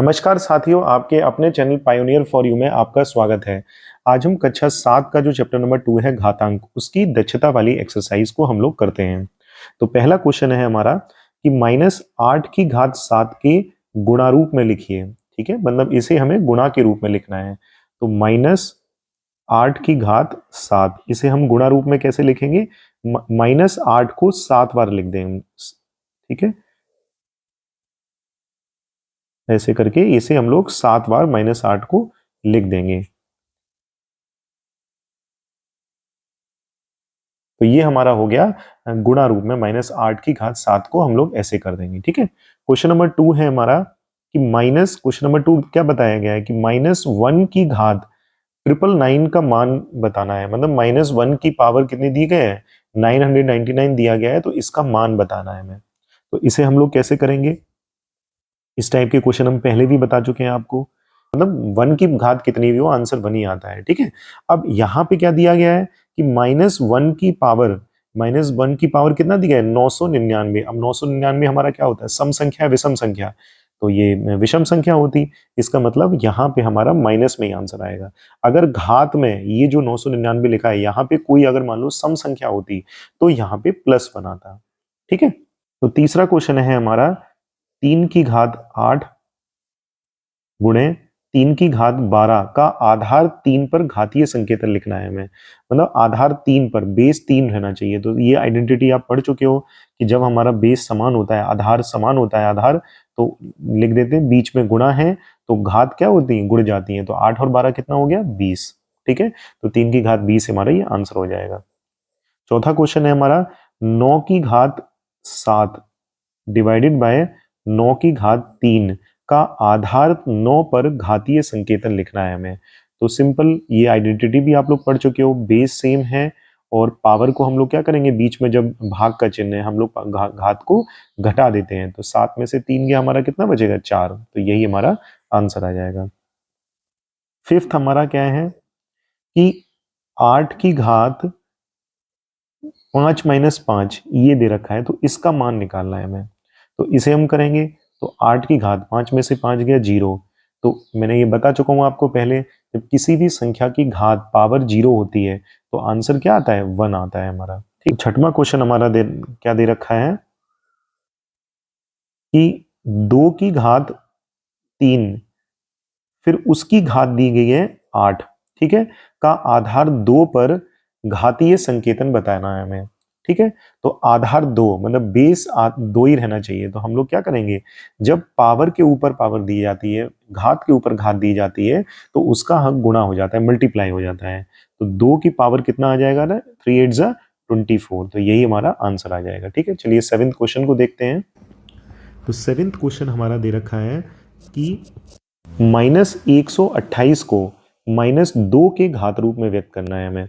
नमस्कार साथियों, आपके अपने चैनल पायोनियर फॉर यू में आपका स्वागत है। आज हम कक्षा 7 का जो चैप्टर नंबर 2 है घातांक, उसकी दक्षता वाली एक्सरसाइज को हम लोग करते हैं। तो पहला क्वेश्चन है हमारा कि -8 की घात 7 के गुणा रूप में लिखिए। ठीक है, मतलब इसे हमें गुणा के रूप में लिखना है। तो -8 की घात 7 इसे हम गुणा रूप में कैसे लिखेंगे? -8 को 7 बार लिख देंगे। ठीक है, ऐसे करके इसे हम लोग 7 बार -8 को लिख देंगे। तो ये हमारा हो गया गुणा रूप में। -8 की घात 7 को हम लोग ऐसे कर देंगे। ठीक है, क्वेश्चन नंबर 2 है हमारा कि क्वेश्चन नंबर 2 क्या बताया गया है कि -1 की घात 999 का मान बताना है। मतलब -1 की पावर कितनी दी गई है? 999 दिया गया है, तो इसका मान बताना है हमें। तो इसे हम लोग कैसे करेंगे? इस टाइप के क्वेश्चन हम पहले भी बता चुके हैं आपको। मतलब 1 की घात कितनी भी हो, आंसर 1 ही आता है। ठीक है, अब यहाँ पे क्या दिया गया है कि -1 की पावर, -1 की पावर कितना दिया है? 999। अब 999 हमारा क्या होता है? सम संख्या, विषम संख्या। तो ये विषम संख्या होती, इसका मतलब यहाँ पे हमारा माइनस में ही आंसर आएगा। अगर घात में ये जो 999 लिखा है, यहाँ पे कोई अगर मान लो सम संख्या होती तो यहाँ पे प्लस बनाता। ठीक है, तो तीसरा क्वेश्चन है हमारा 3 की घात 8 गुणे 3 की घात 12 का आधार 3 पर घातीय संकेतन लिखना है हमें। मतलब आधार 3 पर, बेस 3 रहना चाहिए। तो ये आइडेंटिटी आप पढ़ चुके हो कि जब हमारा बेस समान होता है, आधार समान होता है, आधार तो लिख देते हैं, बीच में गुणा है तो घात क्या होती है? गुण जाती है। तो 8 और 12 कितना हो गया? 20। ठीक है, तो 3 की घात 20 हमारा ये आंसर हो जाएगा। चौथा क्वेश्चन है हमारा 9 की घात 7 डिवाइडेड बाय 9 की घात 3 का आधार 9 पर घातीय संकेतन लिखना है हमें। तो सिंपल, ये आइडेंटिटी भी आप लोग पढ़ चुके हो, बेस सेम है और पावर को हम लोग क्या करेंगे? बीच में जब भाग का चिन्ह है, हम लोग घात को घटा देते हैं। तो 7 में से 3 गया, हमारा कितना बचेगा? 4। तो यही हमारा आंसर आ जाएगा। फिफ्थ हमारा क्या है कि 8 की घात 5 - 5 ये दे रखा है, तो इसका मान निकालना है हमें। तो इसे हम करेंगे। तो 8 की घात 5 में से 5 गया 0। तो मैंने ये बता चुका हूं आपको पहले, जब किसी भी संख्या की घात पावर 0 होती है तो आंसर क्या आता है? 1 आता है हमारा। ठीक, छठवां क्वेश्चन हमारा क्या दे रखा है कि 2 की घात 3 फिर उसकी घात दी गई है 8, ठीक है, का आधार 2 पर घातीय संकेतन बताना है हमें। ठीक है, तो आधार 2 मतलब बेस 2 ही रहना चाहिए। तो हम लोग क्या करेंगे? जब पावर के ऊपर पावर दी जाती है, घात के ऊपर घात दी जाती है, तो उसका हक गुणा हो जाता है, मल्टीप्लाई हो जाता है। तो 2 की पावर कितना आ जाएगा ना? 3 8 जा 24। तो यही हमारा आंसर आ जाएगा। ठीक है, चलिए 7th क्वेश्चन को देखते हैं। तो 7th क्वेश्चन हमारा दे रखा है कि -128 को -2 के घात रूप में व्यक्त करना है हमें।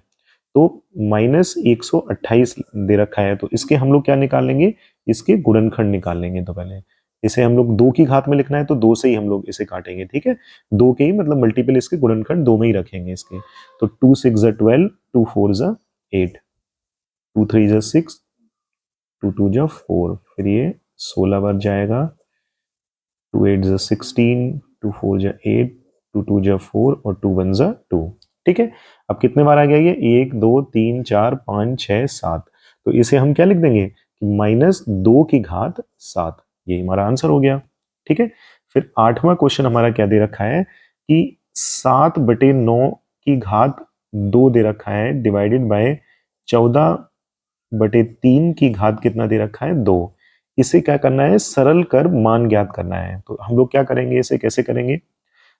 तो -128 दे रखा है, तो इसके हम लोग क्या निकालेंगे? इसके गुणनखंड निकाल लेंगे। तो पहले इसे हम लोग 2 की घात में लिखना है, तो 2 से ही हम लोग इसे काटेंगे। ठीक है, 2 के ही मतलब मल्टीपल, इसके गुणनखंड 2 में ही रखेंगे इसके। तो 2 6 जा 12, 2 4 जा 8, 2 3 जा 6, 2 2 जा 4, फिर ये 16 बार जाएगा। 2 8 जा 16, 2 4 जा 8, 2 2 जा 4 और 2 1 जा 2। ठीक है, अब कितने बार आ गया ये? 1 2 3 4 5 6 7। तो इसे हम क्या लिख देंगे कि -2 की घात 7। ये हमारा आंसर हो गया। ठीक है, फिर 8वां क्वेश्चन हमारा क्या दे रखा है कि 7/9 की घात 2 दे रखा है, डिवाइडेड बाय 14/3 की घात कितना दे रखा है? 2। इसे क्या करना है? सरल कर मान ज्ञात करना है। तो हम लोग क्या करेंगे? इसे कैसे करेंगे?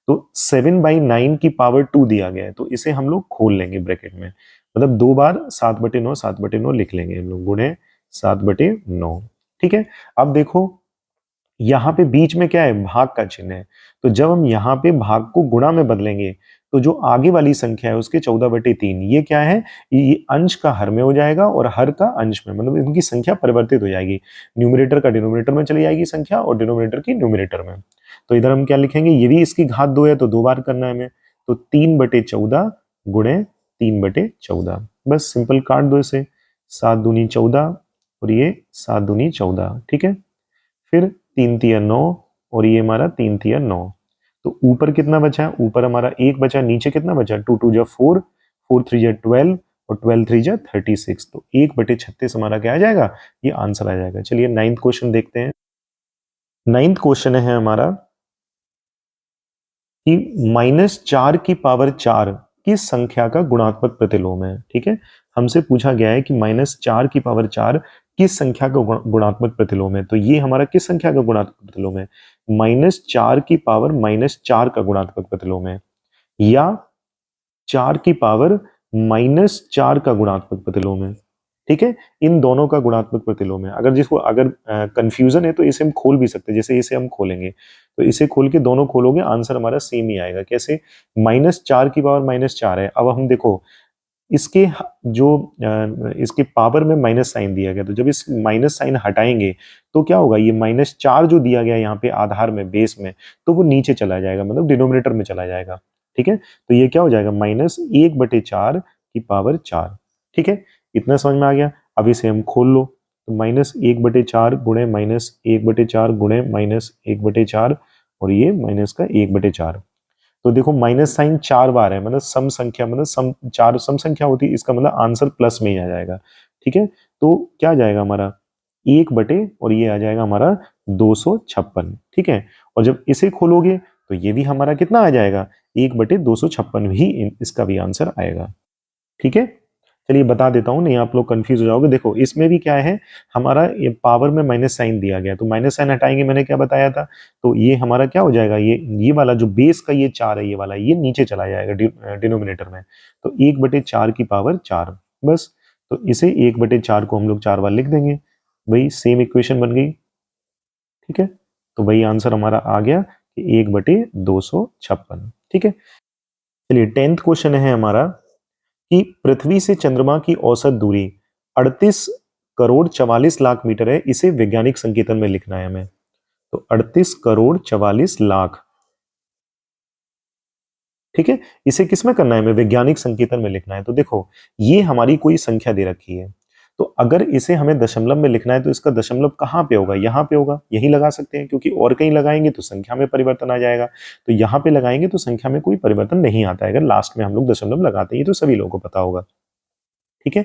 तो 7/9 की पावर 2 दिया गया है, तो इसे हम लोग खोल लेंगे ब्रैकेट में। मतलब 2 बार 7/9 7/9 लिख लेंगे हम लोग, गुणे 7/9। ठीक है, अब देखो यहाँ पे बीच में क्या है? भाग का चिन्ह है। तो जब हम यहाँ पे भाग को गुणा में बदलेंगे, तो जो आगे वाली संख्या है उसके 14/3, ये क्या है? ये अंश का हर में हो जाएगा और हर का अंश में, मतलब इनकी संख्या परिवर्तित हो जाएगी। न्यूमरेटर का डिनोमिनेटर में चली जाएगी संख्या और डिनोमिनेटर की न्यूमरेटर में। तो इधर हम क्या लिखेंगे? ये भी इसकी घात 2 है, तो 2 बार करना है हमें। तो 3/14 गुणे 3/14। बस सिंपल काट दो इसे। 7 दूनी 14 और ये 7 दूनी 14। ठीक है, फिर 3 तिया 9 और ये हमारा 3 तिया 9। तो ऊपर कितना बचा, ऊपर हमारा 1 बचा, नीचे कितना बचा, 2 2 जा 4, 4 3 जा 12 और 12 3 जा 36। तो 1/36 हमारा क्या आ जाएगा, ये आंसर आ जाएगा। चलिए 9th क्वेश्चन देखते हैं। 9th क्वेश्चन है हमारा कि -4 किस संख्या का गुणात्मक प्रतिलोम है। ठीक है, हमसे पूछा गया है कि -4 किस संख्या का गुणात्मक प्रतिलोम है। तो ये हमारा किस संख्या का गुणात्मक प्रतिलोम है, -4 का गुणात्मक प्रतिलोम है, या 4 का गुणात्मक प्रतिलोम है। ठीक है, इन दोनों का गुणात्मक प्रतिलोम है। अगर कंफ्यूजन है तो इसे हम खोल भी सकते हैं, जैसे इसे हम खोलेंगे तो इसे खोल के दोनों खोलोगे, आंसर हमारा सेम ही आएगा। कैसे, -4 है। अब हम देखो इसके इसके पावर में माइनस साइन दिया गया, तो जब इस माइनस साइन हटाएंगे तो क्या होगा, ये -4 जो दिया गया यहाँ पे आधार में, बेस में, तो वो नीचे चला जाएगा, मतलब डिनोमिनेटर में चला जाएगा। ठीक है, तो ये क्या हो जाएगा, -1/4 ठीक है, इतना समझ में आ गया। अब इसे हम खोल लो, तो -1/4 गुणे -1/4 गुणे -1/4 और ये माइनस का 1/4। तो देखो माइनस साइन 4 बार है, मतलब सम संख्या, मतलब सम संख्या होती है, इसका मतलब आंसर प्लस में ही आ जाएगा। ठीक है, तो क्या आ जाएगा हमारा 1 बटे, और ये आ जाएगा हमारा 256। ठीक है, और जब इसे खोलोगे तो ये भी हमारा कितना आ जाएगा, 1/256 ही इसका भी आंसर आएगा। ठीक है, चलिए बता देता हूं, नहीं आप लोग कंफ्यूज हो जाओगे। देखो इसमें भी क्या है, हमारा ये पावर में माइनस साइन दिया गया, तो माइनस साइन हटाएंगे, मैंने क्या बताया था, तो ये हमारा क्या हो जाएगा, ये वाला जो बेस का ये 4 है, ये वाला ये नीचे चला जाएगा डिनोमिनेटर में। तो 1/4 बस। तो इसे 1/4 को हम लोग 4 बार लिख देंगे, वही सेम इक्वेशन बन गई। ठीक है, तो वही आंसर हमारा आ गया कि 1/256। ठीक है, चलिए 10th क्वेश्चन है हमारा कि पृथ्वी से चंद्रमा की औसत दूरी 38 करोड़ 44 लाख मीटर है, इसे वैज्ञानिक संकेतन में लिखना है हमें। तो 38 करोड़ 44 लाख, ठीक है, इसे किस में करना है, हमें वैज्ञानिक संकेतन में लिखना है। तो देखो ये हमारी कोई संख्या दे रखी है, तो अगर इसे हमें दशमलव में लिखना है तो इसका दशमलव कहाँ पे होगा, यहाँ पे होगा, यही लगा सकते हैं, क्योंकि और कहीं लगाएंगे तो संख्या में परिवर्तन आ जाएगा। तो यहाँ पे लगाएंगे तो संख्या में कोई परिवर्तन नहीं आता है, अगर लास्ट में हम लोग दशमलव लगाते हैं, ये तो सभी लोगों को पता होगा। ठीक है,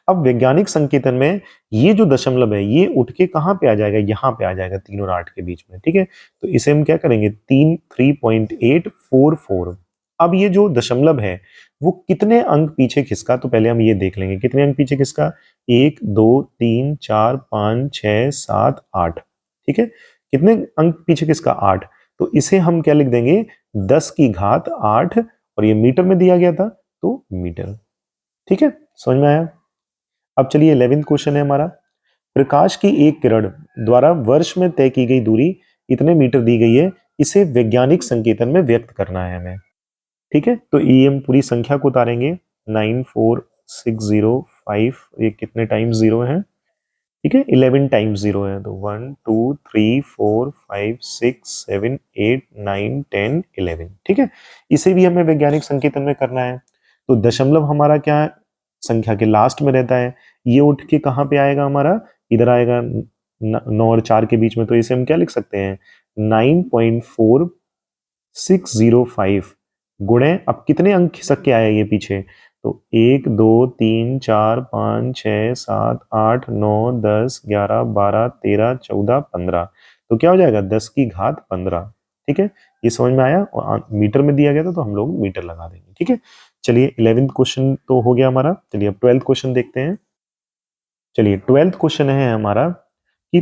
अब वैज्ञानिक संकेतन में ये जो दशमलव है ये उठ के कहाँ पे आ जाएगा, यहाँ पे आ जाएगा 3 और 8 के बीच में। ठीक है, तो इसे हम क्या करेंगे, 3.844। अब ये जो दशमलव है वो कितने अंक पीछे खिसका, तो पहले हम ये देख लेंगे कितने अंक पीछे खिसका, 1 2 3 4 5 6 7 8। ठीक है, कितने अंक पीछे खिसका, 8। तो इसे हम क्या लिख देंगे, 10 की घात 8, और ये मीटर में दिया गया था तो मीटर। ठीक है, समझ में आया। अब चलिए 11th क्वेश्चन है हमारा, प्रकाश की एक किरण द्वारा वर्ष में तय की गई दूरी इतने मीटर दी गई है, इसे वैज्ञानिक संकेतन में व्यक्त करना है हमें। ठीक है, तो ये हम पूरी संख्या को उतारेंगे, 94605, ये कितने टाइम्स जीरो है, ठीक है, 11 टाइम्स जीरो है, तो 1 2 3 4 5 6 7 8 9 10 11। ठीक है, इसे भी हमें वैज्ञानिक संकेतन में करना है। तो दशमलव हमारा क्या है, संख्या के लास्ट में रहता है, ये उठ के कहाँ पे आएगा हमारा, इधर आएगा 9 और 4 के बीच में, तो इसे हम क्या लिख सकते हैं, 9.4605 गुणे, अब कितने अंक खिसक के आया ये पीछे, तो 1 2 3 4 5 6 7 8 9 10 11 12 13 14 15, तो क्या हो जाएगा 10 की घात 15। ठीक है, ये समझ में आया, और मीटर में दिया गया था तो हम लोग मीटर लगा देंगे। ठीक है, चलिए 11th क्वेश्चन तो हो गया हमारा, चलिए अब 12th क्वेश्चन देखते हैं। चलिए 12th क्वेश्चन है हमारा कि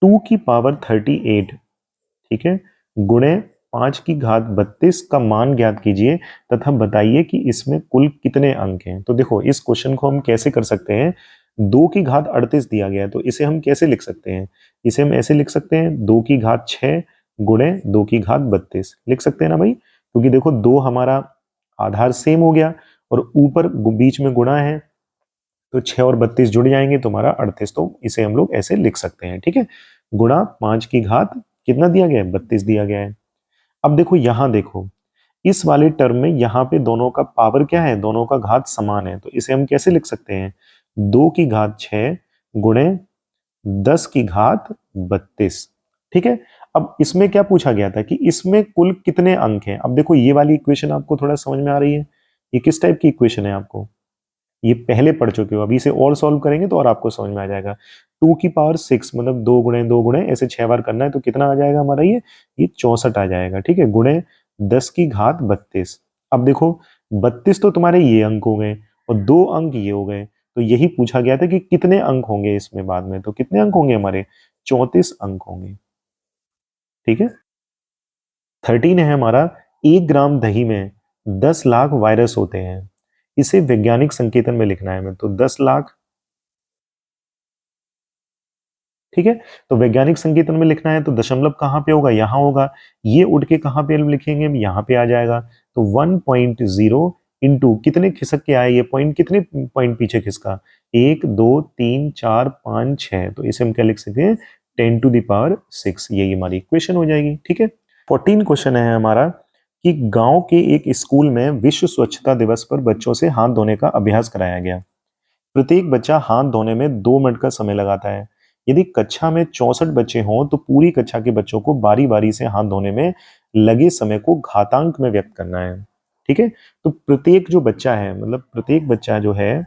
2 की पावर 38, ठीक है, गुणे 5 की घात 32 का मान ज्ञात कीजिए तथा बताइए कि इसमें कुल कितने अंक हैं। तो देखो इस क्वेश्चन को हम कैसे कर सकते हैं, 2 की घात 38 दिया गया है, तो इसे हम कैसे लिख सकते हैं, इसे हम ऐसे लिख सकते हैं, 2 की घात 6 गुणे 2 की घात 32 लिख सकते हैं ना भाई, क्योंकि देखो 2 हमारा आधार सेम हो गया और ऊपर बीच में गुणा है, तो 6 और 32 जुड़ जाएंगे तो हमारा 38, तो इसे हम लोग ऐसे लिख सकते हैं। ठीक है, गुणा 5 की घात कितना दिया गया है, 32 दिया गया है। अब देखो यहां देखो, इस वाले टर्म में यहाँ पे दोनों का पावर क्या है, दोनों का घात समान है, तो इसे हम कैसे लिख सकते हैं, 2 की घात 6 गुणे 10 की घात 32। ठीक है। अब इसमें क्या पूछा गया था कि इसमें कुल कितने अंक हैं। अब देखो ये वाली इक्वेशन आपको थोड़ा समझ में आ रही है, ये किस टाइप की इक्वेशन है आपको, ये पहले पढ़ चुके हो, अभी इसे और सॉल्व करेंगे तो और आपको समझ में आ जाएगा। 2 की पावर 6 मतलब 2 गुणे 2 गुणे ऐसे 6 बार करना है तो कितना आ जाएगा हमारा, ये 64 आ जाएगा। ठीक है, गुणे 10 की घात 32। अब देखो 32 तो तुम्हारे ये अंक हो गए और 2 अंक ये हो गए, तो यही पूछा गया था कि कितने अंक होंगे इसमें बाद में, तो कितने अंक होंगे हमारे, 34 अंक होंगे। ठीक है। 13 है हमारा, 1 ग्राम दही में 10 लाख वायरस होते हैं, इसे वैज्ञानिक संकेतन में लिखना है हमें, तो 10 लाख। ठीक है, तो वैज्ञानिक संकेतन में लिखना है तो दशमलव कहाँ पे होगा, यहाँ होगा, ये उठ के कहाँ पे हम लिखेंगे, यहाँ पे आ जाएगा। तो 1.0 इंटू कितने खिसक के आए, ये पॉइंट कितने पॉइंट पीछे खिसका, 1 2 3 4 5 6, तो इसे हम क्या लिख सकते हैं, 10⁻⁶, यही हमारी इक्वेशन हो जाएगी। ठीक है। 14 क्वेश्चन है हमारा कि गांव के एक स्कूल में विश्व स्वच्छता दिवस पर बच्चों से हाथ धोने का अभ्यास कराया गया। प्रत्येक बच्चा हाथ धोने में 2 मिनट का समय लगाता है। यदि कक्षा में 64 बच्चे हों तो पूरी कक्षा के बच्चों को बारी बारी से हाथ धोने में लगे समय को घातांक में व्यक्त करना है। ठीक है, तो प्रत्येक जो बच्चा है, मतलब प्रत्येक बच्चा जो है,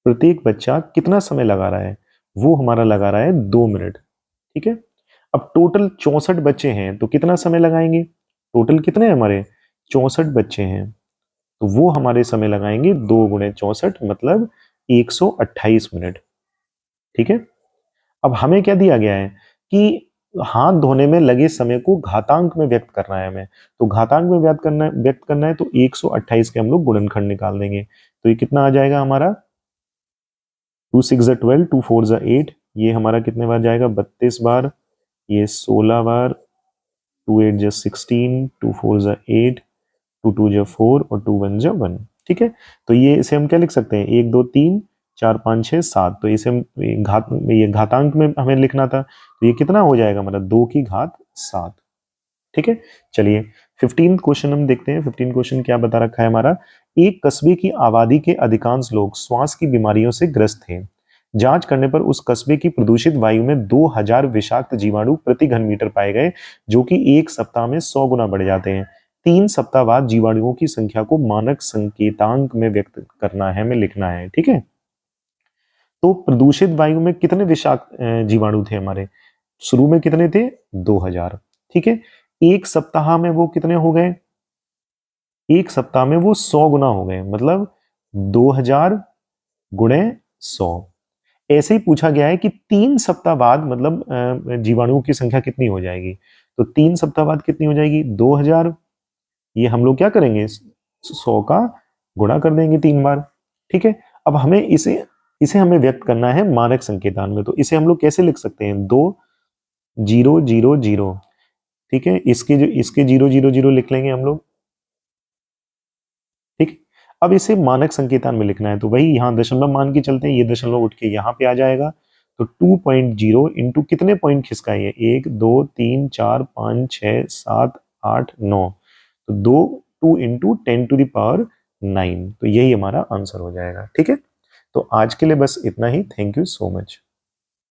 प्रत्येक बच्चा कितना समय लगा रहा है, वो हमारा लगा रहा है 2 मिनट। ठीक है। अब टोटल 64 बच्चे हैं तो कितना समय लगाएंगे, टोटल कितने हैं हमारे, 64 बच्चे हैं, तो वो हमारे समय लगाएंगे 2 गुणे 64 मतलब 128 मिनट। ठीक है। अब हमें क्या दिया गया है कि हाथ धोने में लगे समय को घातांक में व्यक्त करना है हमें, तो घातांक में व्यक्त करना है तो 128 के हम लोग गुणनखंड निकाल देंगे, तो ये कितना आ जाएगा हमारा, 2 6 12, 2 4 8, ये हमारा कितने बार जाएगा, 32 बार, ये 16 बार, 2 8 16, 2 4 8, 2 2 4 और 2 1 1। ठीक है, तो ये इसे हम क्या लिख सकते हैं, 1 2 3 4 5 6 7, तो इसे हम ये घातांक में हमें लिखना था, तो ये कितना हो जाएगा हमारा, 2 की घात 7। ठीक है, चलिए 15 क्वेश्चन हम देखते हैं। 15 क्वेश्चन क्या बता रखा है हमारा, एक कस्बे की आबादी के अधिकांश लोग श्वास की बीमारियों से ग्रस्त थे। जांच करने पर उस कस्बे की प्रदूषित वायु में 2000 विषाक्त जीवाणु प्रति घन मीटर पाए गए, जो कि एक सप्ताह में 100 गुना बढ़ जाते हैं। 3 सप्ताह बाद जीवाणुओं की संख्या को मानक संकेतांक में व्यक्त करना है, हमें लिखना है। ठीक है, तो प्रदूषित वायु में कितने विषाक्त जीवाणु थे हमारे, शुरू में कितने थे, 2000। ठीक है, एक सप्ताह में वो कितने हो गए, एक सप्ताह में वो 100 गुना हो गए, मतलब 2000 गुणे 100। ऐसे ही पूछा गया है कि 3 सप्ताह बाद मतलब जीवाणुओं की संख्या कितनी हो जाएगी, तो 3 सप्ताह बाद कितनी हो जाएगी, 2000, ये हम लोग क्या करेंगे, 100 का गुणा कर देंगे 3 बार। ठीक है, अब हमें इसे इसे हमें व्यक्त करना है मानक संकेतान में, तो इसे हम लोग कैसे लिख सकते हैं, 2 0 0 0। ठीक है, इसके 0 0 0 लिख लेंगे हम लोग। ठीक है, अब इसे मानक संकेतन में लिखना है तो वही यहाँ दशमलव मान के चलते हैं, ये दशमलव उठ के यहाँ पे आ जाएगा, तो 2.0 इंटू कितने पॉइंट खिसका है, 1 2 3 4 5 6 7 8 9, तो 2 इंटू 10⁹ तो यही हमारा आंसर हो जाएगा। ठीक है, तो आज के लिए बस इतना ही। Thank you so much.